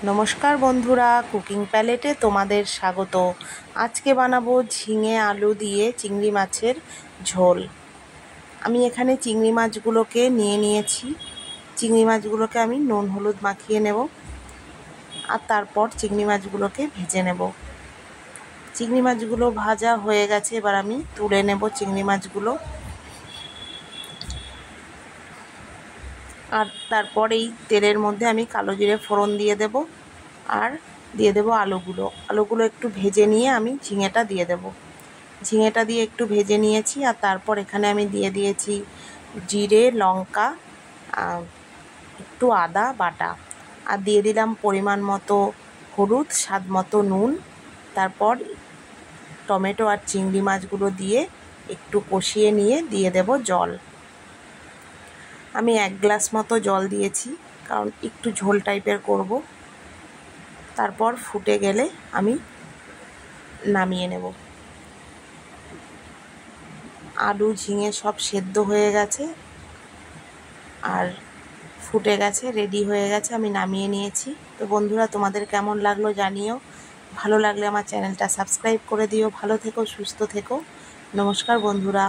নমস্কার বন্ধুরা, কুকিং প্যালেটে তোমাদের স্বাগত। আজকে বানাবো ঝিঙে আলু দিয়ে চিংড়ি মাছের ঝোল। আমি এখানে চিংড়ি মাছগুলোকে নিয়ে নিয়েছি। চিংড়ি মাছগুলোকে আমি নুন হলুদ মাখিয়ে নেব আর তারপর চিংড়ি মাছগুলোকে ভেজে নেব। চিংড়ি মাছগুলো ভাজা হয়ে গেছে, এবার আমি তুলে নেব চিংড়ি মাছগুলো। আর তারপর এই তেলের মধ্যে আমি কালো জিরে ফোড়ন দিয়ে দেব আর দিয়ে দেব আলুগুলো একটু ভেজে নিয়ে আমি ঝিঙেটা দিয়ে দেব। ঝিঙেটা দিয়ে একটু ভেজে নিয়েছি আর তারপর এখানে আমি দিয়ে দিয়েছি জিরে, লঙ্কা, একটু আদা বাটা আর দিয়ে দিলাম পরিমাণ মতো হলুদ, স্বাদ মতো নুন। তারপর টমেটো আর চিংড়ি মাছগুলো দিয়ে একটু কষিয়ে নিয়ে দিয়ে দেব জল। আমি 1 গ্লাস মতো জল দিয়েছি, কারণ একটু ঝোল টাইপের করব। তারপর ফুটে গেলে আমি নামিয়ে নেব। আলু ঝিঙে সব সেদ্ধ হয়ে গেছে আর ফুটে গেছে, রেডি হয়ে গেছে, আমি নামিয়ে নিয়েছি। তো বন্ধুরা, তোমাদের কেমন লাগলো জানিও। ভালো লাগলে আমার চ্যানেলটা সাবস্ক্রাইব করে দিও। ভালো থেকো, সুস্থ থেকো। নমস্কার বন্ধুরা।